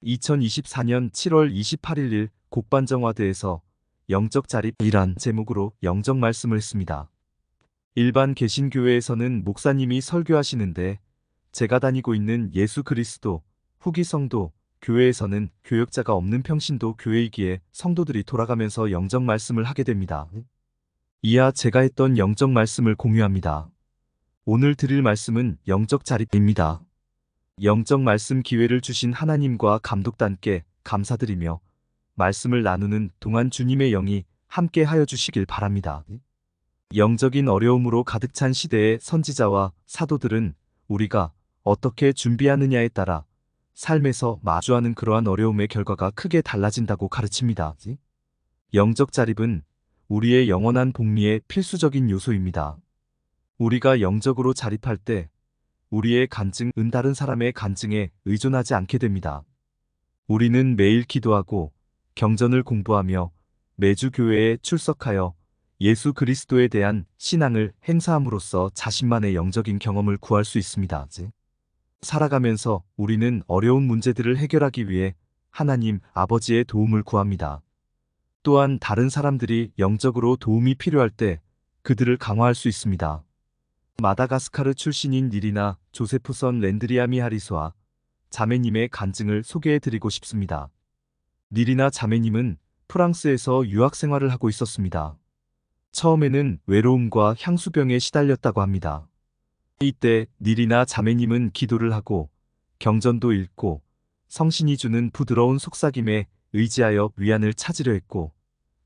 2024년 7월 28일 곡반정화대에서 영적 자립이란 제목으로 영적 말씀을 했습니다. 일반 개신교회에서는 목사님이 설교하시는데 제가 다니고 있는 예수 그리스도 후기 성도 교회에서는 교역자가 없는 평신도 교회이기에 성도들이 돌아가면서 영적 말씀을 하게 됩니다. 이하 제가 했던 영적 말씀을 공유합니다. 오늘 드릴 말씀은 영적 자립입니다. 영적 말씀 기회를 주신 하나님과 감독단께 감사드리며 말씀을 나누는 동안 주님의 영이 함께 하여 주시길 바랍니다. 영적인 어려움으로 가득 찬 시대의 선지자와 사도들은 우리가 어떻게 준비하느냐에 따라 삶에서 마주하는 그러한 어려움의 결과가 크게 달라진다고 가르칩니다. 영적 자립은 우리의 영원한 복리의 필수적인 요소입니다. 우리가 영적으로 자립할 때 우리의 간증은 다른 사람의 간증에 의존하지 않게 됩니다. 우리는 매일 기도하고 경전을 공부하며 매주 교회에 출석하여 예수 그리스도에 대한 신앙을 행사함으로써 자신만의 영적인 경험을 구할 수 있습니다. 살아가면서 우리는 어려운 문제들을 해결하기 위해 하나님 아버지의 도움을 구합니다. 또한 다른 사람들이 영적으로 도움이 필요할 때 그들을 강화할 수 있습니다. 마다가스카르 출신인 닐이나 조세프선 랜드리아미 하리스와 자매님의 간증을 소개해드리고 싶습니다. 닐이나 자매님은 프랑스에서 유학 생활을 하고 있었습니다. 처음에는 외로움과 향수병에 시달렸다고 합니다. 이때 닐이나 자매님은 기도를 하고 경전도 읽고 성신이 주는 부드러운 속삭임에 의지하여 위안을 찾으려 했고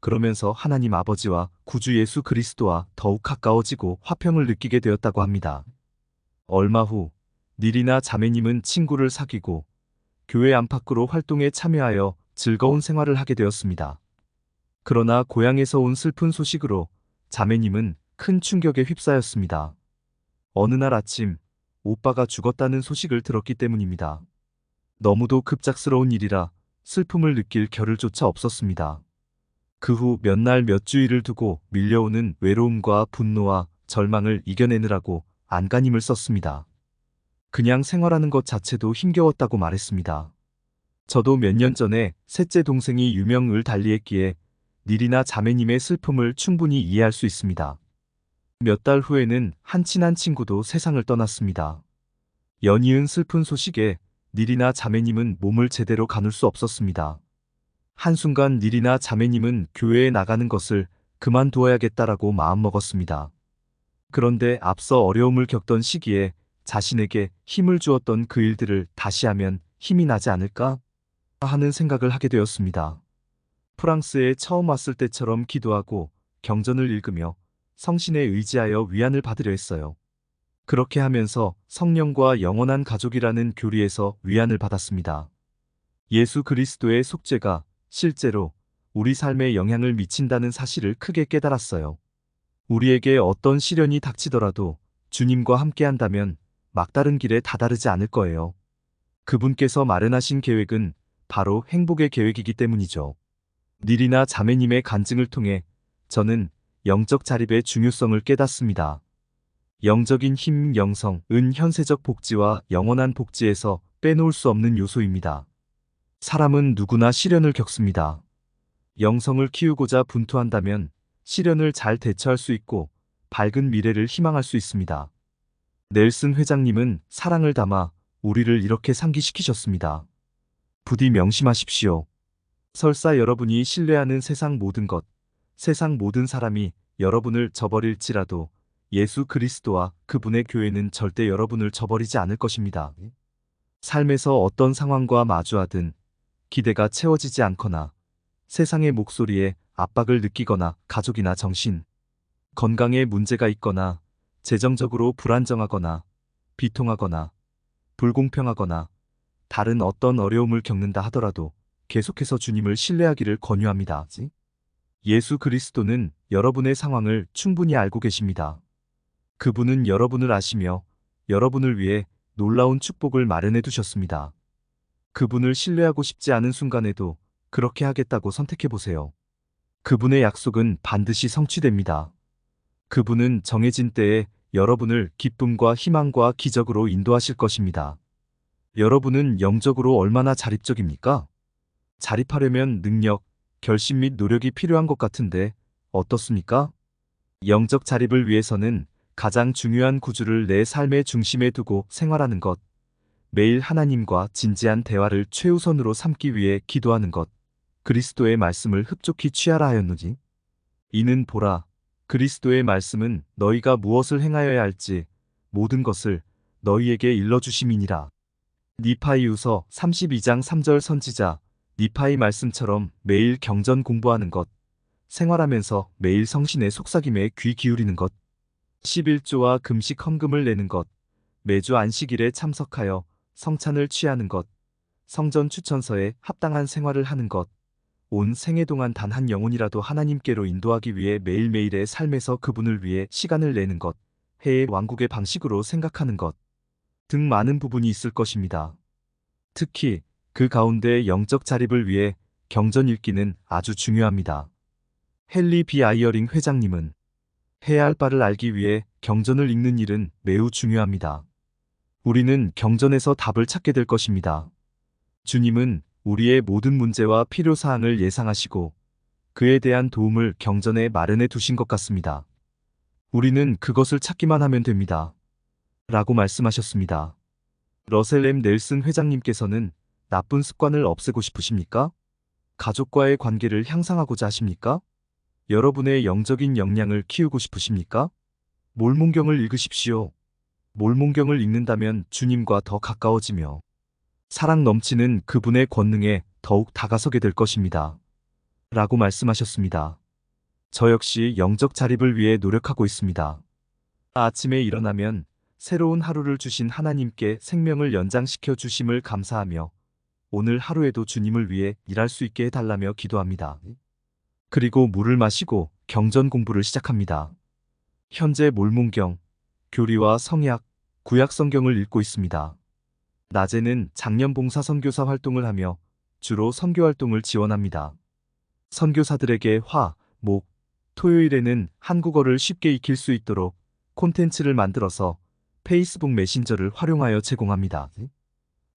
그러면서 하나님 아버지와 구주 예수 그리스도와 더욱 가까워지고 화평을 느끼게 되었다고 합니다. 얼마 후 닐이나 자매님은 친구를 사귀고 교회 안팎으로 활동에 참여하여 즐거운 생활을 하게 되었습니다. 그러나 고향에서 온 슬픈 소식으로 자매님은 큰 충격에 휩싸였습니다. 어느 날 아침 오빠가 죽었다는 소식을 들었기 때문입니다. 너무도 급작스러운 일이라 슬픔을 느낄 겨를조차 없었습니다. 그 후 몇 날 몇 주일을 두고 밀려오는 외로움과 분노와 절망을 이겨내느라고 안간힘을 썼습니다. 그냥 생활하는 것 자체도 힘겨웠다고 말했습니다. 저도 몇 년 전에 셋째 동생이 유명을 달리했기에 닐이나 자매님의 슬픔을 충분히 이해할 수 있습니다. 몇 달 후에는 한 친한 친구도 세상을 떠났습니다. 연이은 슬픈 소식에 닐이나 자매님은 몸을 제대로 가눌 수 없었습니다. 한순간 닐이나 자매님은 교회에 나가는 것을 그만두어야겠다라고 마음먹었습니다. 그런데 앞서 어려움을 겪던 시기에 자신에게 힘을 주었던 그 일들을 다시 하면 힘이 나지 않을까 하는 생각을 하게 되었습니다. 프랑스에 처음 왔을 때처럼 기도하고 경전을 읽으며 성신에 의지하여 위안을 받으려 했어요. 그렇게 하면서 성령과 영원한 가족이라는 교리에서 위안을 받았습니다. 예수 그리스도의 속죄가 실제로 우리 삶에 영향을 미친다는 사실을 크게 깨달았어요. 우리에게 어떤 시련이 닥치더라도 주님과 함께한다면 막다른 길에 다다르지 않을 거예요. 그분께서 마련하신 계획은 바로 행복의 계획이기 때문이죠. 닐이나 자매님의 간증을 통해 저는 영적 자립의 중요성을 깨닫습니다. 영적인 힘, 영성은 현세적 복지와 영원한 복지에서 빼놓을 수 없는 요소입니다. 사람은 누구나 시련을 겪습니다. 영성을 키우고자 분투한다면 시련을 잘 대처할 수 있고 밝은 미래를 희망할 수 있습니다. 넬슨 회장님은 사랑을 담아 우리를 이렇게 상기시키셨습니다. 부디 명심하십시오. 설사 여러분이 신뢰하는 세상 모든 것, 세상 모든 사람이 여러분을 저버릴지라도 예수 그리스도와 그분의 교회는 절대 여러분을 저버리지 않을 것입니다. 삶에서 어떤 상황과 마주하든 기대가 채워지지 않거나 세상의 목소리에 압박을 느끼거나 가족이나 정신, 건강에 문제가 있거나 재정적으로 불안정하거나 비통하거나 불공평하거나 다른 어떤 어려움을 겪는다 하더라도 계속해서 주님을 신뢰하기를 권유합니다. 예수 그리스도는 여러분의 상황을 충분히 알고 계십니다. 그분은 여러분을 아시며 여러분을 위해 놀라운 축복을 마련해 두셨습니다. 그분을 신뢰하고 싶지 않은 순간에도 그렇게 하겠다고 선택해보세요. 그분의 약속은 반드시 성취됩니다. 그분은 정해진 때에 여러분을 기쁨과 희망과 기적으로 인도하실 것입니다. 여러분은 영적으로 얼마나 자립적입니까? 자립하려면 능력, 결심 및 노력이 필요한 것 같은데 어떻습니까? 영적 자립을 위해서는 가장 중요한 구주를 내 삶의 중심에 두고 생활하는 것, 매일 하나님과 진지한 대화를 최우선으로 삼기 위해 기도하는 것, 그리스도의 말씀을 흡족히 취하라 하였노니. 이는 보라, 그리스도의 말씀은 너희가 무엇을 행하여야 할지 모든 것을 너희에게 일러주심이니라. 니파이후서 32장 3절. 선지자 니파의 말씀처럼 매일 경전 공부하는 것, 생활하면서 매일 성신의 속삭임에 귀 기울이는 것, 11조와 금식 헌금을 내는 것, 매주 안식일에 참석하여 성찬을 취하는 것, 성전 추천서에 합당한 생활을 하는 것, 온 생애 동안 단 한 영혼이라도 하나님께로 인도하기 위해 매일매일의 삶에서 그분을 위해 시간을 내는 것, 해의 왕국의 방식으로 생각하는 것 등 많은 부분이 있을 것입니다. 특히 그 가운데 영적 자립을 위해 경전 읽기는 아주 중요합니다. 헨리 비 아이어링 회장님은 해야 할 바를 알기 위해 경전을 읽는 일은 매우 중요합니다. 우리는 경전에서 답을 찾게 될 것입니다. 주님은 우리의 모든 문제와 필요사항을 예상하시고 그에 대한 도움을 경전에 마련해 두신 것 같습니다. 우리는 그것을 찾기만 하면 됩니다. 라고 말씀하셨습니다. 러셀 M. 넬슨 회장님께서는 나쁜 습관을 없애고 싶으십니까? 가족과의 관계를 향상하고자 하십니까? 여러분의 영적인 역량을 키우고 싶으십니까? 몰몬경을 읽으십시오. 몰몬경을 읽는다면 주님과 더 가까워지며 사랑 넘치는 그분의 권능에 더욱 다가서게 될 것입니다. 라고 말씀하셨습니다. 저 역시 영적 자립을 위해 노력하고 있습니다. 아침에 일어나면 새로운 하루를 주신 하나님께 생명을 연장시켜 주심을 감사하며 오늘 하루에도 주님을 위해 일할 수 있게 해달라며 기도합니다. 그리고 물을 마시고 경전 공부를 시작합니다. 현재 몰몬경, 교리와 성약, 구약 성경을 읽고 있습니다. 낮에는 장년 봉사 선교사 활동을 하며 주로 선교 활동을 지원합니다. 선교사들에게 화, 목, 토요일에는 한국어를 쉽게 익힐 수 있도록 콘텐츠를 만들어서 페이스북 메신저를 활용하여 제공합니다.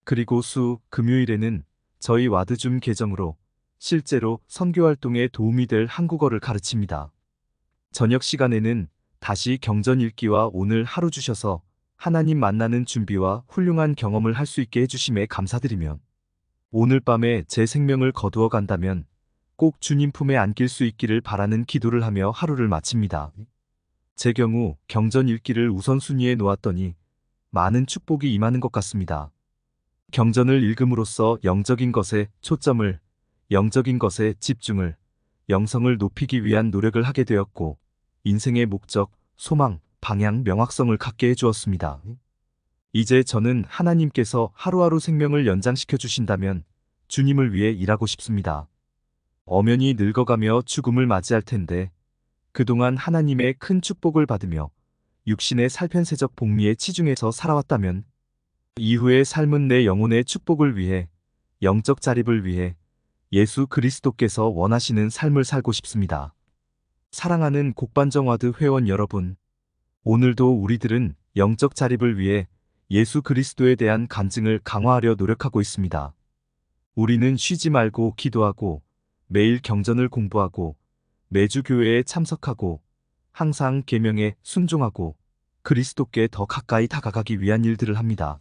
그리고 수, 금요일에는 저희 와드줌 계정으로 실제로 선교 활동에 도움이 될 한국어를 가르칩니다. 저녁 시간에는 다시 경전 읽기와 오늘 하루 주셔서 하나님 만나는 준비와 훌륭한 경험을 할 수 있게 해주심에 감사드리며 오늘 밤에 제 생명을 거두어 간다면 꼭 주님 품에 안길 수 있기를 바라는 기도를 하며 하루를 마칩니다. 제 경우 경전 읽기를 우선순위에 놓았더니 많은 축복이 임하는 것 같습니다. 경전을 읽음으로써 영적인 것에 초점을, 영적인 것에 집중을, 영성을 높이기 위한 노력을 하게 되었고 인생의 목적, 소망, 방향, 명확성을 갖게 해주었습니다. 이제 저는 하나님께서 하루하루 생명을 연장시켜 주신다면 주님을 위해 일하고 싶습니다. 엄연히 늙어가며 죽음을 맞이할 텐데 그동안 하나님의 큰 축복을 받으며 육신의 살편세적 복리에 치중해서 살아왔다면 이후의 삶은 내 영혼의 축복을 위해, 영적 자립을 위해 예수 그리스도께서 원하시는 삶을 살고 싶습니다. 사랑하는 곡반정와드 회원 여러분, 오늘도 우리들은 영적 자립을 위해 예수 그리스도에 대한 간증을 강화하려 노력하고 있습니다. 우리는 쉬지 말고 기도하고 매일 경전을 공부하고 매주 교회에 참석하고 항상 계명에 순종하고 그리스도께 더 가까이 다가가기 위한 일들을 합니다.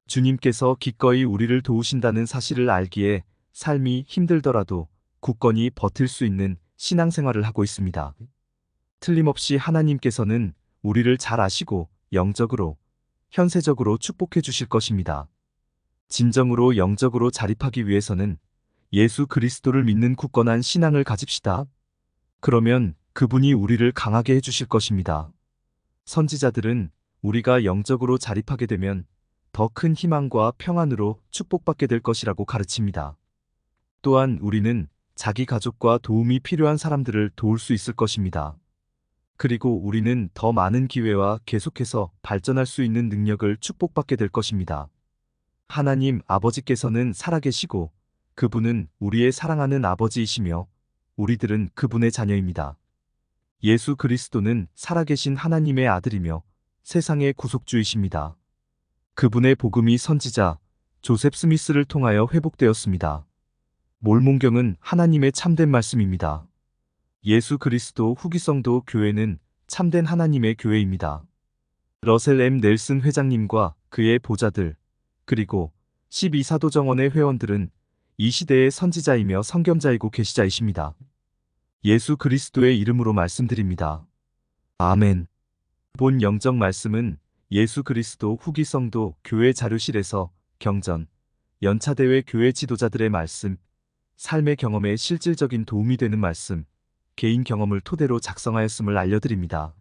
주님께서 기꺼이 우리를 도우신다는 사실을 알기에 삶이 힘들더라도 굳건히 버틸 수 있는 신앙생활을 하고 있습니다. 틀림없이 하나님께서는 우리를 잘 아시고 영적으로, 현세적으로 축복해 주실 것입니다. 진정으로 영적으로 자립하기 위해서는 예수 그리스도를 믿는 굳건한 신앙을 가집시다. 그러면 그분이 우리를 강하게 해주실 것입니다. 선지자들은 우리가 영적으로 자립하게 되면 더 큰 희망과 평안으로 축복받게 될 것이라고 가르칩니다. 또한 우리는 자기 가족과 도움이 필요한 사람들을 도울 수 있을 것입니다. 그리고 우리는 더 많은 기회와 계속해서 발전할 수 있는 능력을 축복받게 될 것입니다. 하나님 아버지께서는 살아계시고 그분은 우리의 사랑하는 아버지이시며 우리들은 그분의 자녀입니다. 예수 그리스도는 살아계신 하나님의 아들이며 세상의 구속주이십니다. 그분의 복음이 선지자 조셉 스미스를 통하여 회복되었습니다. 몰몬경은 하나님의 참된 말씀입니다. 예수 그리스도 후기성도 교회는 참된 하나님의 교회입니다. 러셀 M. 넬슨 회장님과 그의 보좌들, 그리고 12사도정원의 회원들은 이 시대의 선지자이며 선견자이고 계시자이십니다. 예수 그리스도의 이름으로 말씀드립니다. 아멘. 본 영적 말씀은 예수 그리스도 후기성도 교회 자료실에서 경전, 연차대회 교회 지도자들의 말씀, 삶의 경험에 실질적인 도움이 되는 말씀, 개인 경험을 토대로 작성하였음을 알려드립니다.